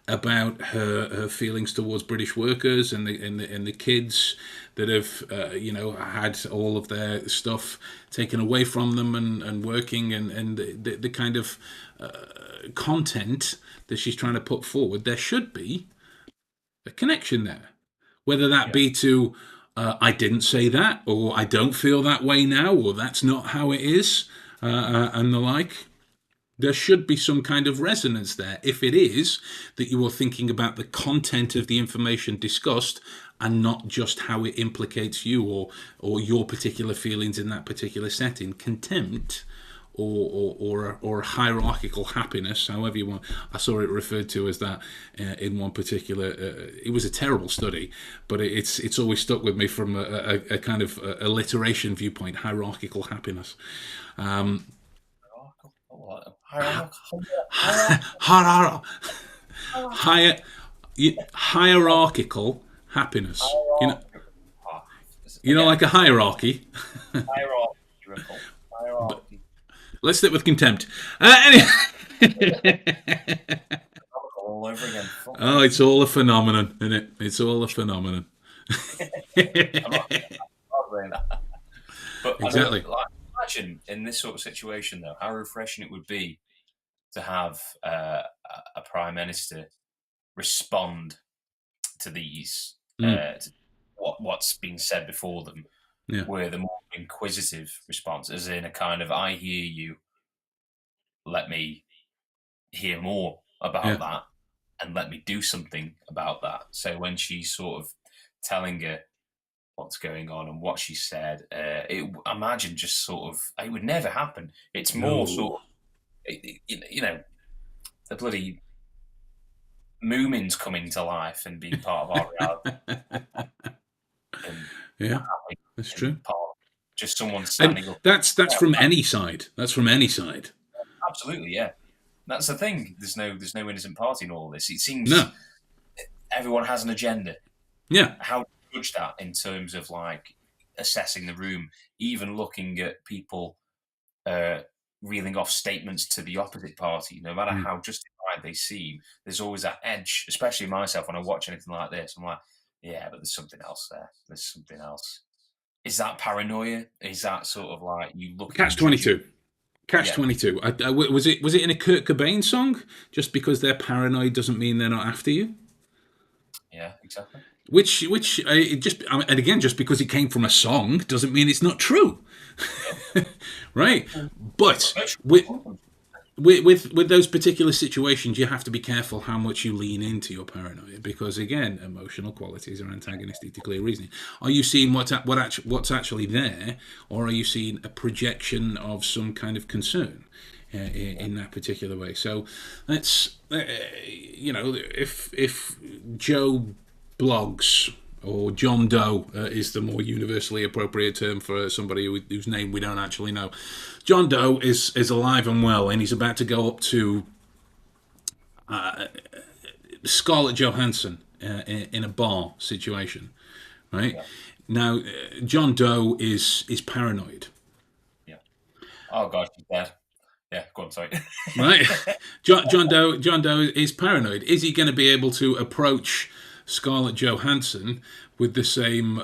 about her feelings towards British workers and the kids that have had all of their stuff taken away from them and working and the kind of content that she's trying to put forward, there should be a connection there, whether that be to I didn't say that, or I don't feel that way now, or that's not how it is, and the like. There should be some kind of resonance there, if it is that you are thinking about the content of the information discussed and not just how it implicates you or your particular feelings in that particular setting. Contempt or hierarchical happiness, however you want. I saw it referred to as that in one particular. It was a terrible study, but it's always stuck with me from a kind of alliteration viewpoint. Hierarchical happiness. Hierarchical happiness. You know, like a hierarchy. Hierarchy. Let's stick with contempt. Anyway. All over again. Oh, it's all a phenomenon, isn't it? It's all a phenomenon. But exactly. Imagine in this sort of situation, though, how refreshing it would be to have a prime minister respond to these to what's being said before them, were the more inquisitive response, as in a kind of, I hear you, let me hear more about that, and let me do something about that. So when she's sort of telling her what's going on and what she said, imagine just sort of, it would never happen. It's more sort of, you know, the bloody Moomins coming to life and being part of our reality. Yeah, that's true. Just someone standing up. That's from any side. That's from any side. Absolutely, yeah. That's the thing. There's no innocent party in all this. It seems everyone has an agenda. Yeah. How do you judge that in terms of like assessing the room, even looking at people reeling off statements to the opposite party, no matter how justified they seem, there's always that edge, especially myself when I watch anything like this. I'm like, yeah, but there's something else there. There's something else. Is that paranoia? Is that sort of like you look at Catch-22? Catch-22. Was it in a Kurt Cobain song? Just because they're paranoid doesn't mean they're not after you. Yeah, exactly. Which and again, just because it came from a song doesn't mean it's not true, right? But with those particular situations, you have to be careful how much you lean into your paranoia, because again, emotional qualities are antagonistic to clear reasoning. Are you seeing what's actually there, or are you seeing a projection of some kind of concern in that particular way? So that's if Joe Blogs, or John Doe is the more universally appropriate term for somebody whose name we don't actually know. John Doe is alive and well, and he's about to go up to Scarlett Johansson in a bar situation, right? Yeah. Now, John Doe is paranoid. Yeah. Oh God, she's dead. Yeah, go on, sorry. Right. John Doe is paranoid. Is he going to be able to approach Scarlett Johansson with the same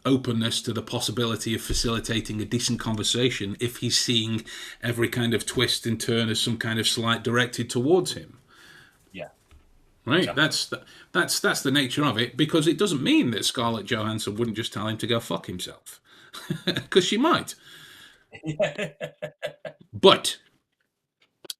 openness to the possibility of facilitating a decent conversation if he's seeing every kind of twist and turn as some kind of slight directed towards him? Yeah. Right. Exactly. That's the nature of it, because it doesn't mean that Scarlett Johansson wouldn't just tell him to go fuck himself, because she might. But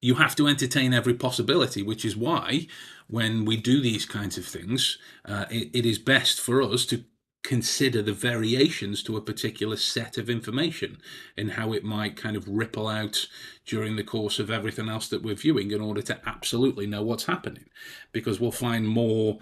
you have to entertain every possibility, which is why when we do these kinds of things, it is best for us to consider the variations to a particular set of information and how it might kind of ripple out during the course of everything else that we're viewing, in order to absolutely know what's happening, because we'll find more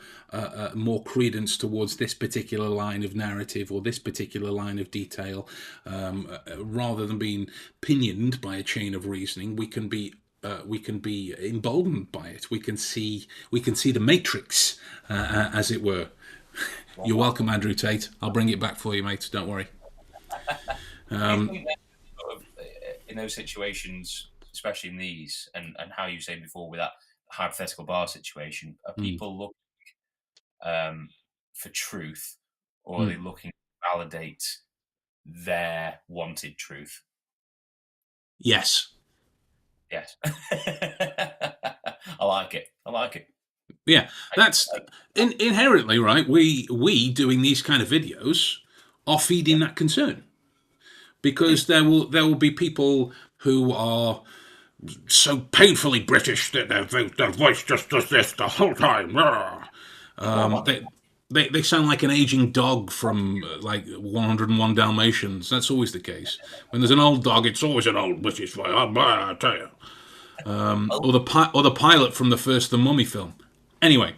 credence towards this particular line of narrative or this particular line of detail, rather than being pinioned by a chain of reasoning. We can be emboldened by it. We can see the matrix, as it were. You're welcome, Andrew Tate. I'll bring it back for you, mate. Don't worry. In those situations, especially in these, and how you said before with that hypothetical bar situation, are people looking for truth, or are they looking to validate their wanted truth? Yes. Yes. I like it. Yeah, that's inherently right. We doing these kind of videos are feeding that concern, because there will be people who are so painfully British that their voice just does this the whole time. They sound like an aging dog from like 101 Dalmatians. That's always the case. When there's an old dog, it's always an old British voice. I tell you. Or the pilot from the first The Mummy film. Anyway,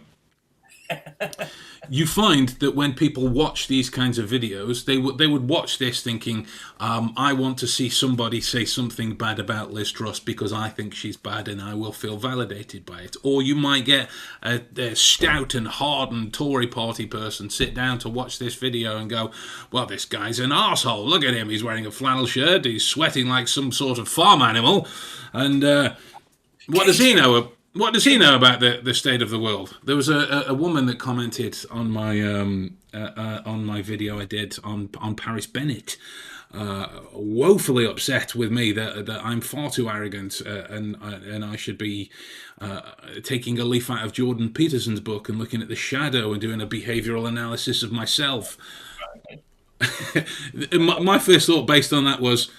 you find that when people watch these kinds of videos, they would watch this thinking, I want to see somebody say something bad about Liz Truss because I think she's bad and I will feel validated by it. Or you might get a stout and hardened Tory party person sit down to watch this video and go, well, this guy's an arsehole. Look at him. He's wearing a flannel shirt. He's sweating like some sort of farm animal. And what does he know? What does he know about the state of the world? There was a woman that commented on my video I did on Paris Bennett, woefully upset with me that I'm far too arrogant and I should be taking a leaf out of Jordan Peterson's book and looking at the shadow and doing a behavioural analysis of myself. My first thought based on that was,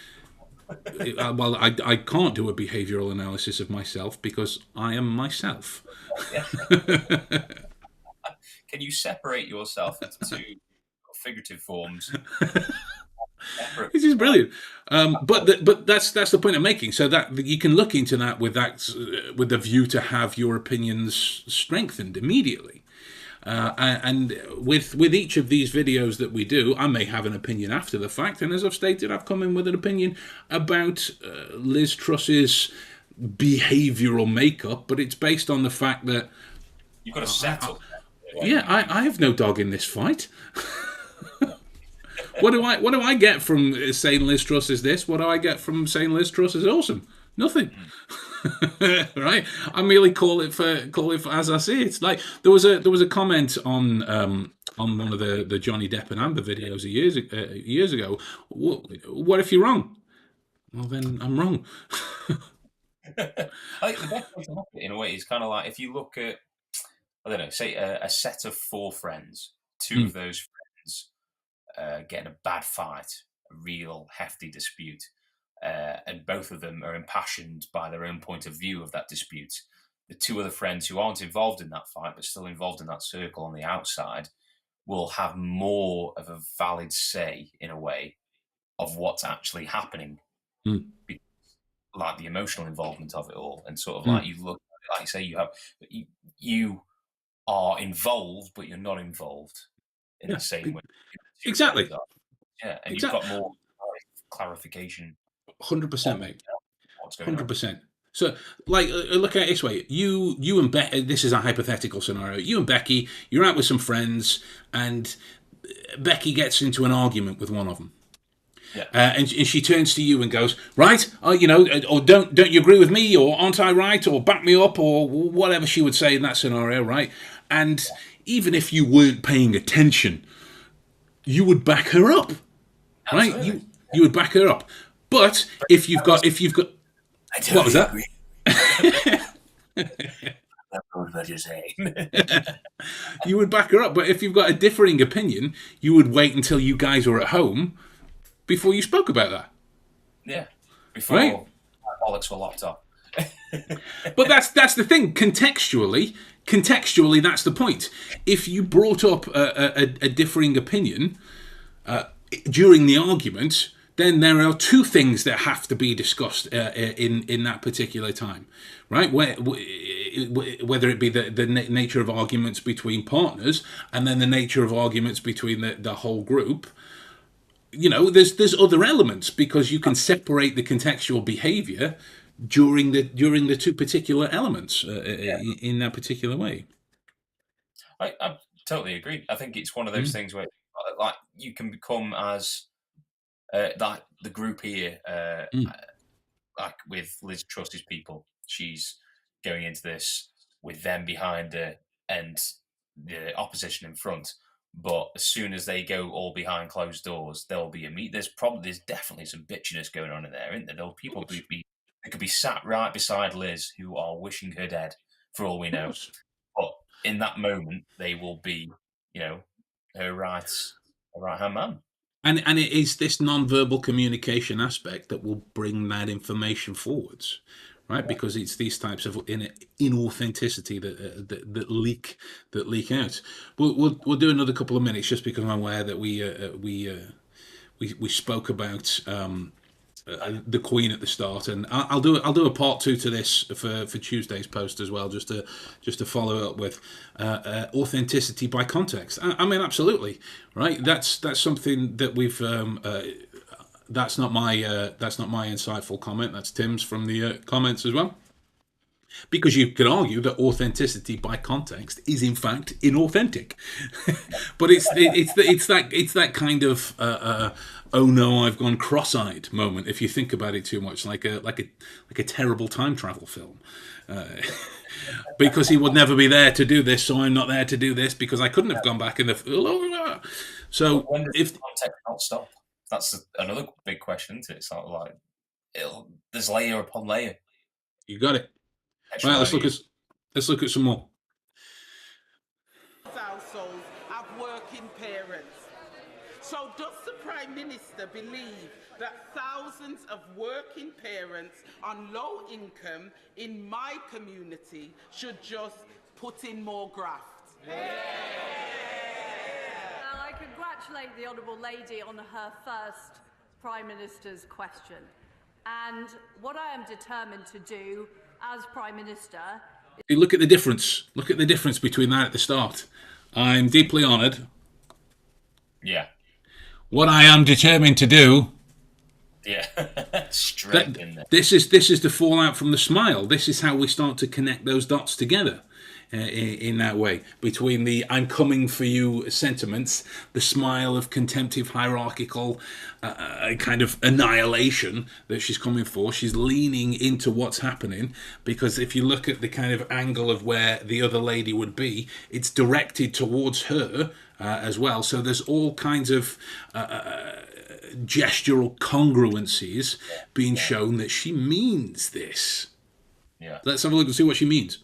well, I can't do a behavioural analysis of myself because I am myself. Can you separate yourself into two figurative forms? This is brilliant, but that's the point I'm making. So that you can look into that with the view to have your opinions strengthened immediately. And with each of these videos that we do, I may have an opinion after the fact, and as I've stated, I've come in with an opinion about Liz Truss's behavioural makeup, but it's based on the fact that you've got to settle. Yeah, I have no dog in this fight. What do I get from saying Liz Truss is this? What do I get from saying Liz Truss is awesome? Nothing. Right? I merely call it for as I see it. Like there was a comment on one of the Johnny Depp and Amber videos years ago. What if you're wrong? Well, then I'm wrong. I think the best way to look at it in a way is kind of like if you look at, I don't know, say a set of 4 friends, 2 of those friends get in a bad fight, a real hefty dispute. And both of them are impassioned by their own point of view of that dispute. The 2 other friends who aren't involved in that fight but still involved in that circle on the outside will have more of a valid say, in a way, of what's actually happening. Because, like the emotional involvement of it all, and sort of like you look, like you say, you are involved, but you're not involved in the same way. Exactly. Yeah, and you've got more clarification. 100%, mate. 100%. So, like, look at it this way: you and Becky. This is a hypothetical scenario. You and Becky, you're out with some friends, and Becky gets into an argument with one of them. Yeah. And she turns to you and goes, "Right, or don't you agree with me, or aren't I right, or back me up, or whatever she would say in that scenario, right?" And even if you weren't paying attention, you would back her up, right? You would back her up. But if you've got, what was that? What you're saying. You would back her up. But if you've got a differing opinion, you would wait until you guys were at home before you spoke about that. Yeah, before bollocks were locked up. But that's the thing. Contextually, that's the point. If you brought up a differing opinion during the argument, then there are 2 things that have to be discussed in that particular time, right? Whether it be the nature of arguments between partners, and then the nature of arguments between the whole group. There's other elements, because you can separate the contextual behaviour during the 2 particular elements in that particular way. I totally agree. I think it's one of those things where, like, you can become as like the group here, like with Liz Truss's people. She's going into this with them behind her and the opposition in front. But as soon as they go all behind closed doors, there'll be there's definitely some bitchiness going on in there, isn't there? There'll people could be sat right beside Liz who are wishing her dead, for all we know. But in that moment, they will be, her right-hand man. And it is this non-verbal communication aspect that will bring that information forwards, right? Because it's these types of inauthenticity that leak out. We'll do another couple of minutes, just because I'm aware that we spoke about the Queen at the start, and I'll do a part 2 to this for Tuesday's post as well, just to follow up with authenticity by context. I mean, absolutely, right? That's something that we've. That's not my insightful comment. That's Tim's from the comments as well. Because you could argue that authenticity by context is in fact inauthentic, but it's that kind of oh no, I've gone cross-eyed moment if you think about it too much, like a terrible time travel film, because he would never be there to do this, so I'm not there to do this because I couldn't have gone back in the. So when does the context not stop? That's another big question, isn't it? It's sort of like there's layer upon layer. You got it. Right, let's look at some more. Households have working parents. So does the Prime Minister believe that thousands of working parents on low income in my community should just put in more graft? Well, I congratulate the Honourable Lady on her first Prime Minister's question. And what I am determined to do as Prime Minister... Look at the difference. Look at the difference between that at the start. I'm deeply honoured. Yeah. What I am determined to do... Yeah. Straight in there. This is the fallout from the smile. This is how we start to connect those dots together. In that way, between the "I'm coming for you" sentiments, the smile of contemptive, hierarchical kind of annihilation that she's coming for. She's leaning into what's happening, because if you look at the kind of angle of where the other lady would be, it's directed towards her as well. So there's all kinds of gestural congruencies being shown that she means this. Yeah. Let's have a look and see what she means.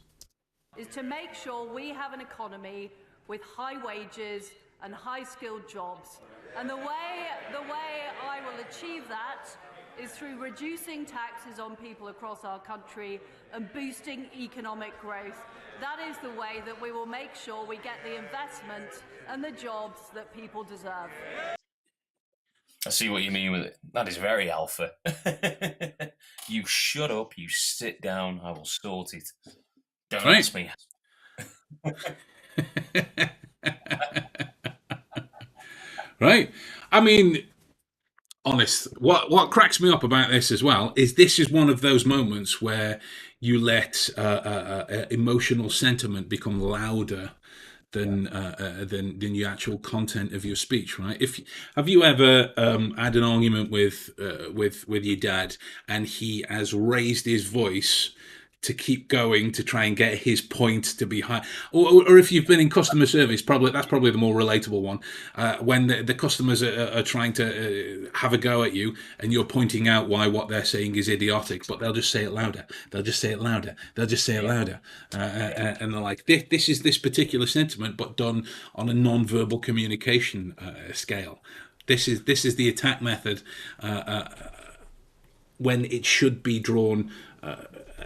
Is to make sure we have an economy with high wages and high-skilled jobs. And the way I will achieve that is through reducing taxes on people across our country and boosting economic growth. That is the way that we will make sure we get the investment and the jobs that people deserve. I see what you mean with it. That is very alpha. You shut up, you sit down, I will sort it. Don't ask me. Right. I mean, honest, what cracks me up about this as well is this is one of those moments where you let emotional sentiment become louder than the actual content of your speech, right? Have you ever had an argument with your dad, and he has raised his voice to keep going to try and get his point to be high, or if you've been in customer service, that's probably the more relatable one, when the customers are trying to have a go at you, and you're pointing out why what they're saying is idiotic, but they'll just say it louder, and they're like, this is this particular sentiment, but done on a non-verbal communication scale. This is the attack method when it should be drawn.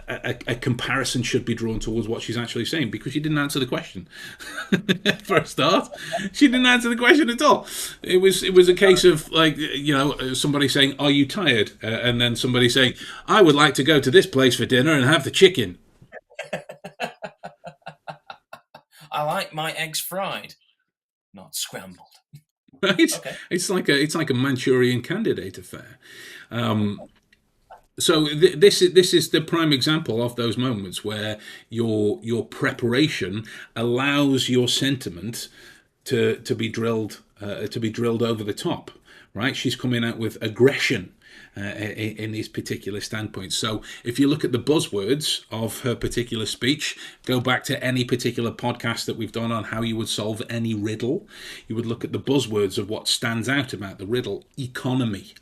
A comparison should be drawn towards what she's actually saying, because she didn't answer the question. For a start, she didn't answer the question at all. It was a case of, like, somebody saying, "Are you tired?" And then somebody saying, "I would like to go to this place for dinner and have the chicken." I like my eggs fried, not scrambled. Right? Okay. It's like a Manchurian Candidate affair. So this is the prime example of those moments where your preparation allows your sentiment to be drilled over the top, right? She's coming out with aggression in these particular standpoints. So if you look at the buzzwords of her particular speech, go back to any particular podcast that we've done on how you would solve any riddle, you would look at the buzzwords of what stands out about the riddle. Economy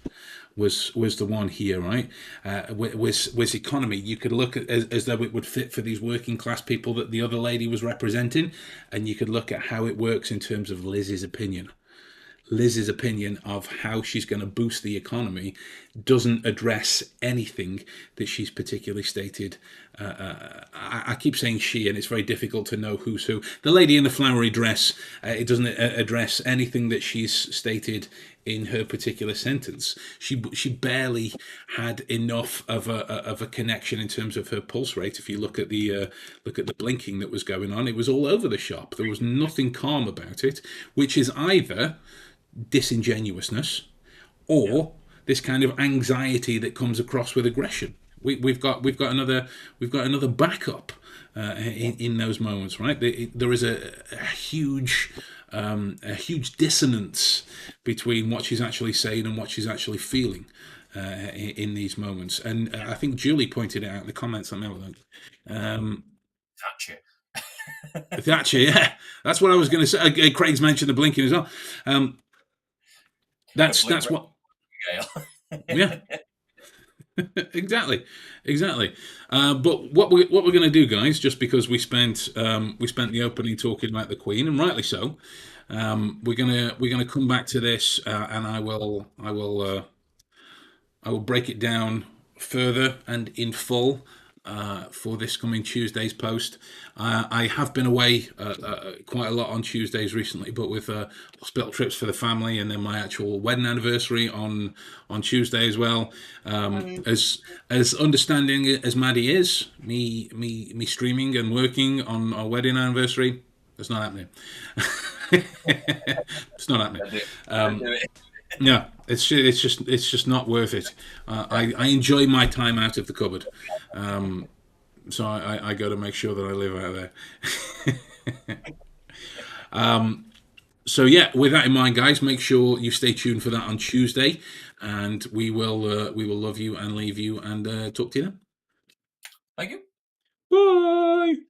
was the one here, right? Was economy. You could look at as though it would fit for these working class people that the other lady was representing, and you could look at how it works in terms of Lizz's opinion. Liz's opinion of how she's going to boost the economy doesn't address anything that she's particularly stated. I keep saying she, and it's very difficult to know who's who. The lady in the flowery dress, it doesn't address anything that she's stated in her particular sentence. She barely had enough of a connection in terms of her pulse rate. If you look at the blinking that was going on, it was all over the shop. There was nothing calm about it, which is either disingenuousness or this kind of anxiety that comes across with aggression. We've got another backup in those moments, right? There is a huge dissonance between what she's actually saying and what she's actually feeling in these moments. And I think Julie pointed it out in the comments on that. Thatcher, yeah, that's what I was going to say. Craig's mentioned the blinking as well. That's what. Yeah. Exactly. But what we're going to do, guys, just because we spent the opening talking about the Queen, and rightly so, we're gonna come back to this, and I will break it down further and in full for this coming Tuesday's post. I have been away quite a lot on Tuesdays recently, but with hospital trips for the family, and then my actual wedding anniversary on Tuesday as well. As understanding as Maddie is, me streaming and working on our wedding anniversary, it's not happening. It's not happening. Yeah, it's just not worth it. I enjoy my time out of the cupboard, so I got to make sure that I live out there. So yeah, with that in mind, guys, make sure you stay tuned for that on Tuesday, and we will love you and leave you and talk to you then. Thank you. Bye.